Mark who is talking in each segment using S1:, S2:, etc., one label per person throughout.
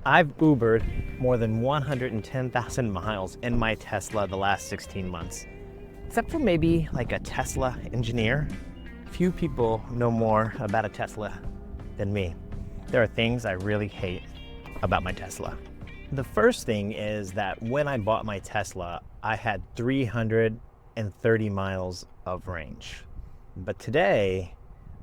S1: I've Ubered more than 110,000 miles in my Tesla the last 16 months. Except for maybe like a Tesla engineer, few people know more about a Tesla than me. There are things I really hate about my Tesla. The first thing is that when I bought my Tesla, I had 330 miles of range. But today,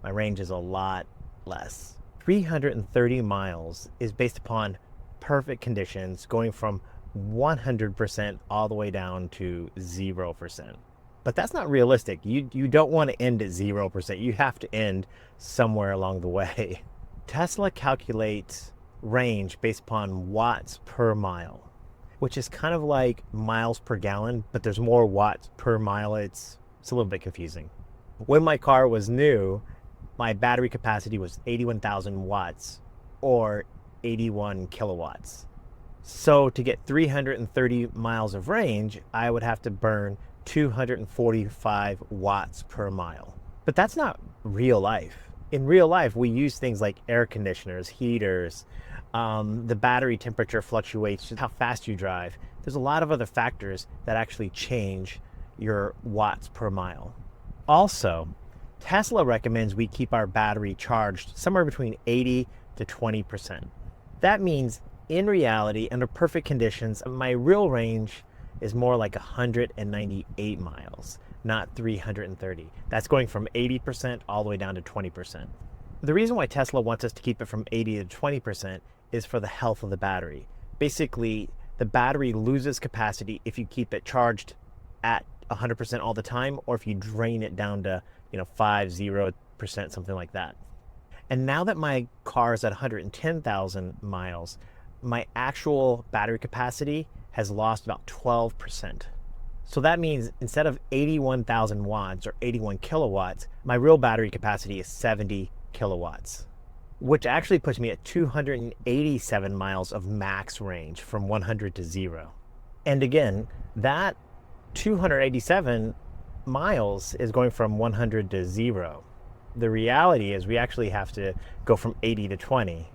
S1: my range is a lot less. 330 miles is based upon perfect conditions going from 100% all the way down to 0%. But that's not realistic. You don't want to end at 0%. You have to end somewhere along the way. Tesla calculates range based upon watts per mile, which is kind of like miles per gallon, but there's more watts per mile. It's a little bit confusing. When my car was new, my battery capacity was 81,000 watts or 81 kilowatts. So to get 330 miles of range, I would have to burn 245 watts per mile. But that's not real life. In real life, we use things like air conditioners, heaters, the battery temperature fluctuates, how fast you drive. There's a lot of other factors that actually change your watts per mile. Also, Tesla recommends we keep our battery charged somewhere between 80 to 20%. That means in reality, under perfect conditions, my real range is more like 198 miles, not 330. That's going from 80% all the way down to 20%. The reason why Tesla wants us to keep it from 80 to 20% is for the health of the battery. Basically, the battery loses capacity if you keep it charged at 100% all the time, or if you drain it down to 0%, something like that. And now that my car is at 110,000 miles, my actual battery capacity has lost about 12%. So that means instead of 81,000 watts or 81 kilowatts, my real battery capacity is 70 kilowatts, which actually puts me at 287 miles of max range from 100 to 0. And again, that 287 miles is going from 100 to 0. The reality is we actually have to go from 80 to 20.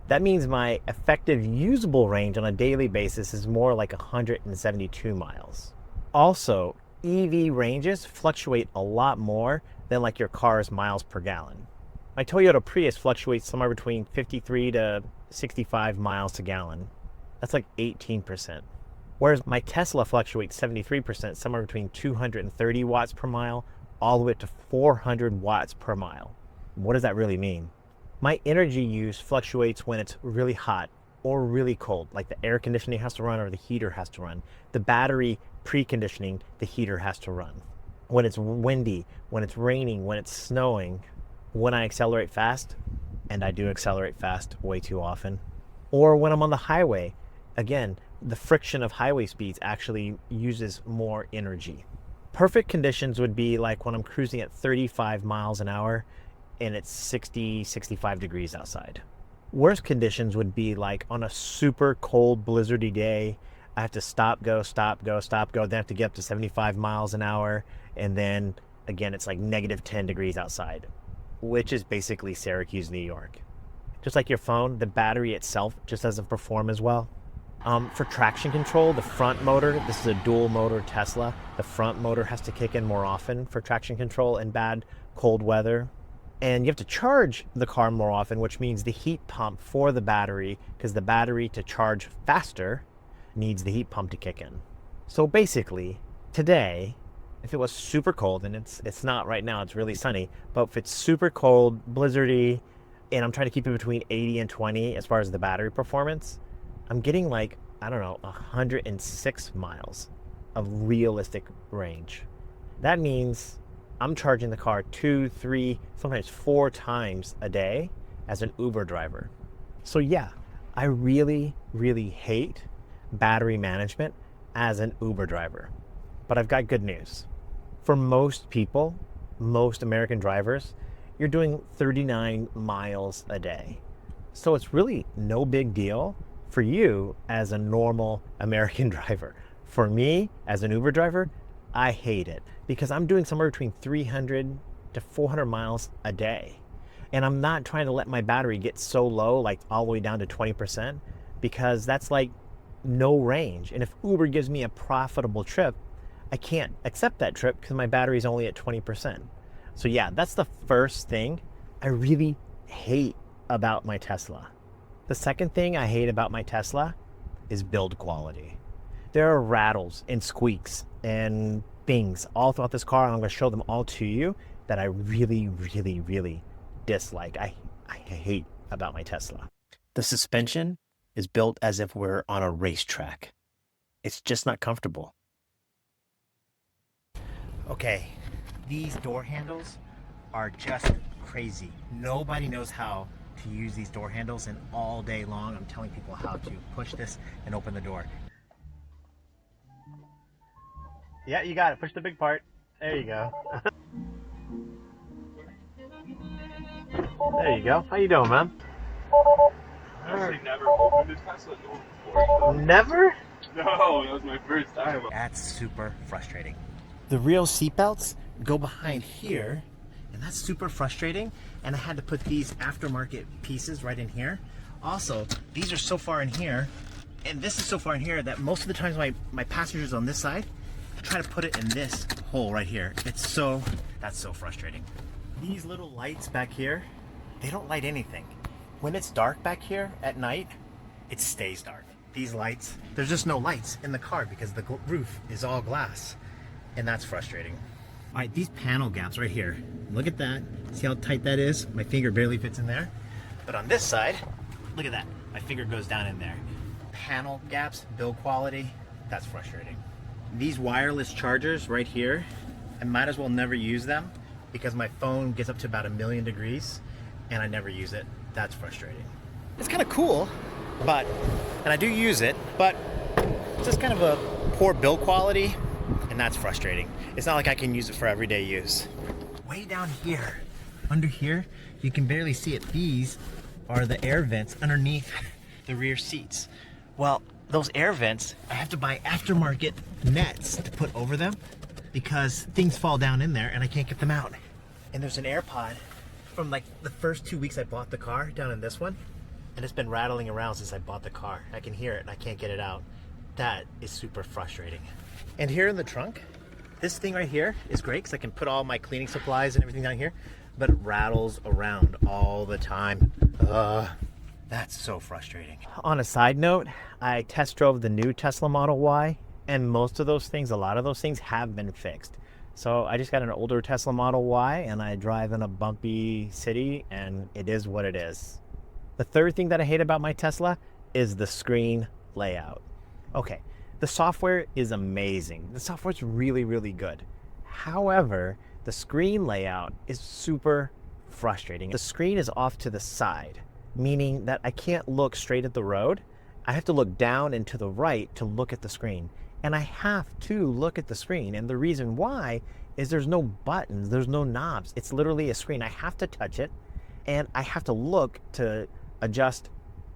S1: That means my effective usable range on a daily basis is more like 172 miles. Also, EV ranges fluctuate a lot more than like your car's miles per gallon. My Toyota Prius fluctuates somewhere between 53 to 65 miles to gallon. That's like 18%. Whereas my Tesla fluctuates 73%, somewhere between 230 watts per mile all the way up to 400 watts per mile. What does that really mean? My energy use fluctuates when it's really hot or really cold, like the air conditioning has to run or the heater has to run. The battery preconditioning, the heater has to run. When it's windy, when it's raining, when it's snowing, when I accelerate fast, and I do accelerate fast way too often, or when I'm on the highway. Again, the friction of highway speeds actually uses more energy. Perfect conditions would be like when I'm cruising at 35 miles an hour and it's 60, 65 degrees outside. Worst conditions would be like on a super cold, blizzardy day. I have to stop, go, stop, go, stop, go. Then I have to get up to 75 miles an hour. And then again, it's like negative 10 degrees outside, which is basically Syracuse, New York. Just like your phone, the battery itself just doesn't perform as well. For traction control, the front motor, this is a dual motor Tesla, the front motor has to kick in more often for traction control in bad cold weather. And you have to charge the car more often, which means the heat pump for the battery, because the battery to charge faster needs the heat pump to kick in. So basically, today, if it was super cold, and it's not right now, it's really sunny, but if it's super cold, blizzardy, and I'm trying to keep it between 80 and 20 as far as the battery performance, I'm getting like, 106 miles of realistic range. That means I'm charging the car 2, 3, sometimes 4 times a day as an Uber driver. So yeah, I really, really hate battery management as an Uber driver. But I've got good news. For most people, most American drivers, you're doing 39 miles a day. So it's really no big deal for you as a normal American driver. For me, as an Uber driver, I hate it because I'm doing somewhere between 300 to 400 miles a day. And I'm not trying to let my battery get so low, like all the way down to 20%, because that's like no range. And if Uber gives me a profitable trip, I can't accept that trip because my battery's only at 20%. So yeah, that's the first thing I really hate about my Tesla. The second thing I hate about my Tesla is build quality. There are rattles and squeaks and things all throughout this car, and I'm going to show them all to you that I really, really, really dislike. I hate about my Tesla. The suspension is built as if we're on a racetrack. It's just not comfortable. Okay, these door handles are just crazy. Nobody knows how to use these door handles, and all day long I'm telling people how to push this and open the door. Yeah, you got it. Push the big part. There you go. There you go. How you doing, man?
S2: I actually never opened a Tesla door before.
S1: Never?
S2: No, that was my first time.
S1: That's super frustrating. The real seatbelts go behind here, and that's super frustrating. And I had to put these aftermarket pieces right in here. Also, these are so far in here, and this is so far in here that most of the times my passenger's on this side, I try to put it in this hole right here. That's so frustrating. These little lights back here, they don't light anything. When it's dark back here at night, it stays dark. These lights, there's just no lights in the car because the roof is all glass, and that's frustrating. All right, these panel gaps right here, look at that. See how tight that is? My finger barely fits in there. But on this side, look at that. My finger goes down in there. Panel gaps, build quality, that's frustrating. These wireless chargers right here, I might as well never use them because my phone gets up to about 1,000,000 degrees and I never use it. That's frustrating. It's kind of cool, and I do use it, but it's just kind of a poor build quality, and that's frustrating. It's not like I can use it for everyday use. Way down here, under here, you can barely see it. These are the air vents underneath the rear seats. Well, those air vents, I have to buy aftermarket nets to put over them because things fall down in there and I can't get them out. And there's an air pod from like the first 2 weeks I bought the car down in this one, and it's been rattling around since I bought the car. I can hear it and I can't get it out. That is super frustrating. And here in the trunk, this thing right here is great because I can put all my cleaning supplies and everything down here, but it rattles around all the time. That's so frustrating. On a side note, I test drove the new Tesla Model Y, and most of those things, a lot of those things have been fixed. So I just got an older Tesla Model Y and I drive in a bumpy city, and it is what it is. The third thing that I hate about my Tesla is the screen layout. Okay, the software is amazing. The software's really, really good. However, the screen layout is super frustrating. The screen is off to the side, meaning that I can't look straight at the road. I have to look down and to the right to look at the screen. And I have to look at the screen. And the reason why is there's no buttons, there's no knobs. It's literally a screen. I have to touch it, and I have to look to adjust,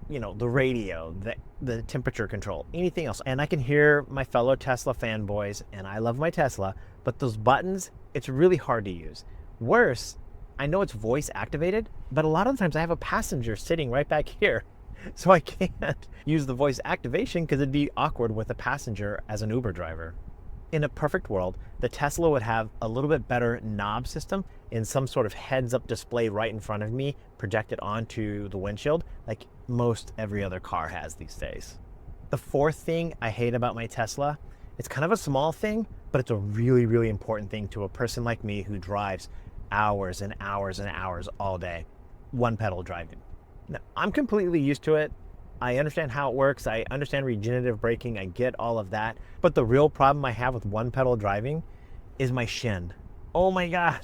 S1: the radio, the temperature control, anything else. And I can hear my fellow Tesla fanboys, and I love my Tesla, but those buttons, it's really hard to use. Worse, I know it's voice activated, but a lot of the times I have a passenger sitting right back here. So I can't use the voice activation because it'd be awkward with a passenger as an Uber driver. In a perfect world, the Tesla would have a little bit better knob system in some sort of heads-up display right in front of me, projected onto the windshield, like most every other car has these days. The fourth thing I hate about my Tesla, it's kind of a small thing, but it's a really, really important thing to a person like me who drives hours and hours and hours all day, one pedal driving. Now, I'm completely used to it. I understand how it works. I understand regenerative braking. I get all of that. But the real problem I have with one pedal driving is my shin. Oh my God.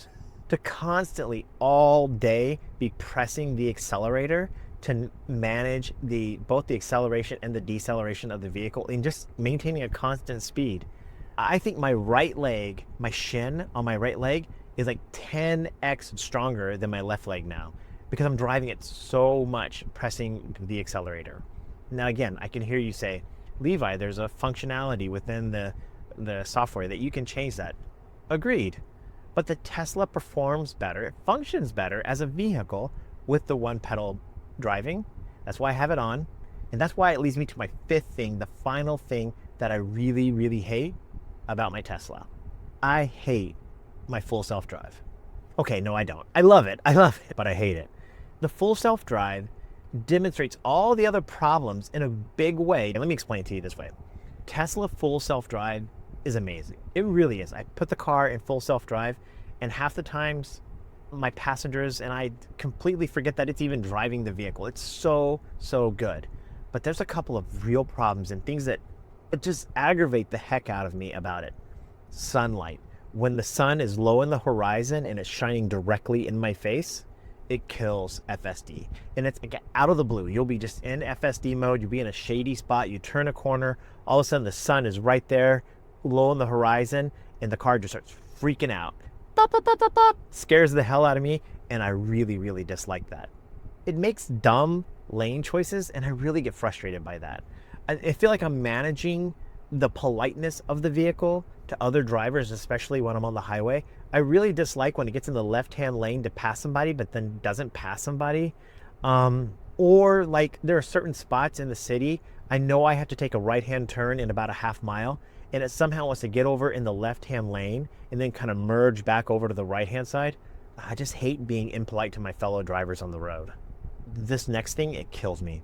S1: To constantly all day be pressing the accelerator to manage both the acceleration and the deceleration of the vehicle and just maintaining a constant speed. I think my right leg, my shin on my right leg is like 10x stronger than my left leg now, because I'm driving it so much, pressing the accelerator. Now again, I can hear you say, Levi, there's a functionality within the software that you can change that. Agreed. But the Tesla performs better, it functions better as a vehicle with the one pedal driving. That's why I have it on. And that's why it leads me to my fifth thing, the final thing that I really, really hate about my Tesla. I hate my full self-drive. Okay, no, I don't. I love it, but I hate it. The full self-drive demonstrates all the other problems in a big way. And let me explain it to you this way. Tesla full self-drive is amazing. It really is. I put the car in full self-drive, and half the times my passengers and I completely forget that it's even driving the vehicle. It's so good. But there's a couple of real problems and things that just aggravate the heck out of me about it. Sunlight. When the sun is low in the horizon and it's shining directly in my face, it kills FSD. And it's like out of the blue. You'll be just in FSD mode. You'll be in a shady spot. You turn a corner. All of a sudden the sun is right there, low in the horizon, and the car just starts freaking out. Bop, bop, bop, bop, bop. Scares the hell out of me, and I really, really dislike that. It makes dumb lane choices, and I really get frustrated by that. I feel like I'm managing the politeness of the vehicle to other drivers, especially when I'm on the highway. I really dislike when it gets in the left-hand lane to pass somebody, but then doesn't pass somebody. Or like there are certain spots in the city, I know I have to take a right-hand turn in about a half mile, and it somehow wants to get over in the left-hand lane and then kind of merge back over to the right-hand side. I just hate being impolite to my fellow drivers on the road. This next thing, it kills me.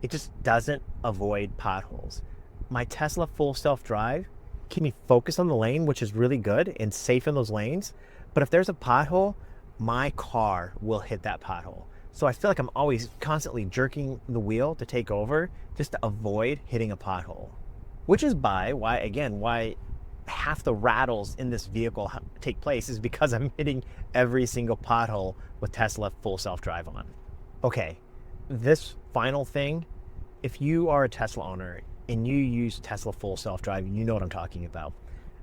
S1: It just doesn't avoid potholes. My Tesla full self-drive keep me focused on the lane, which is really good and safe in those lanes. But if there's a pothole, my car will hit that pothole. So I feel like I'm always constantly jerking the wheel to take over just to avoid hitting a pothole. Which is why half the rattles in this vehicle take place is because I'm hitting every single pothole with Tesla full self-drive on. Okay, this final thing, if you are a Tesla owner and you use Tesla full self-drive, you know what I'm talking about.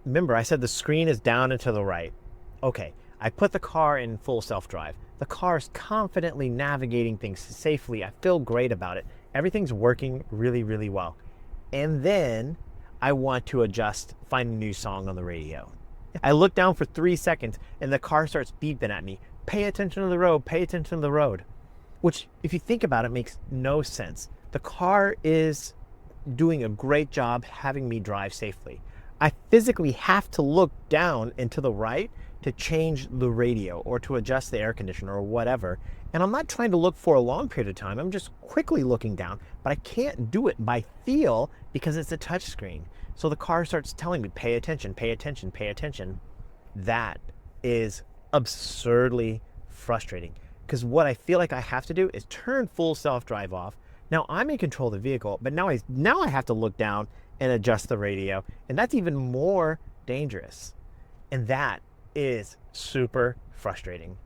S1: Remember, I said the screen is down and to the right. Okay, I put the car in full self-drive. The car is confidently navigating things safely. I feel great about it. Everything's working really, really well. And then I want to find a new song on the radio. I look down for 3 seconds and the car starts beeping at me. Pay attention to the road, pay attention to the road. Which, if you think about it, makes no sense. The car is doing a great job having me drive safely. I physically have to look down and to the right to change the radio or to adjust the air conditioner or whatever. And I'm not trying to look for a long period of time. I'm just quickly looking down, but I can't do it by feel because it's a touch screen. So the car starts telling me, pay attention, pay attention, pay attention. That is absurdly frustrating because what I feel like I have to do is turn full self-drive off. Now I'm in control of the vehicle, but now I have to look down and adjust the radio, and that's even more dangerous. And that is super frustrating.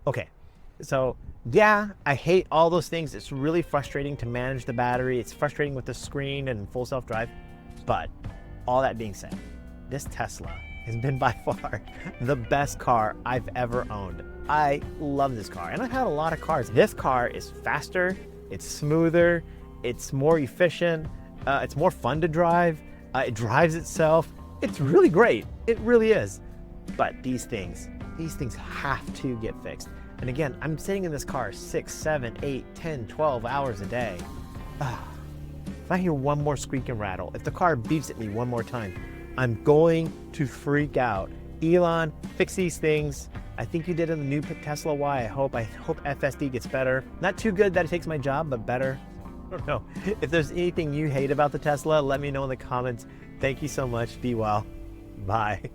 S1: Okay, so yeah, I hate all those things. It's really frustrating to manage the battery. It's frustrating with the screen and full self-drive. But all that being said, this Tesla has been by far the best car I've ever owned. I love this car, and I've had a lot of cars. This car is faster, it's smoother, it's more efficient, it's more fun to drive, it drives itself. It's really great, it really is. But these things have to get fixed. And again, I'm sitting in this car 6, 7, 8, 10, 12 hours a day. If I hear one more squeak and rattle, if the car beeps at me one more time, I'm going to freak out. Elon, fix these things. I think you did in the new Tesla Y. I hope FSD gets better. Not too good that it takes my job, but better. I don't know. If there's anything you hate about the Tesla, let me know in the comments. Thank you so much. Be well. Bye.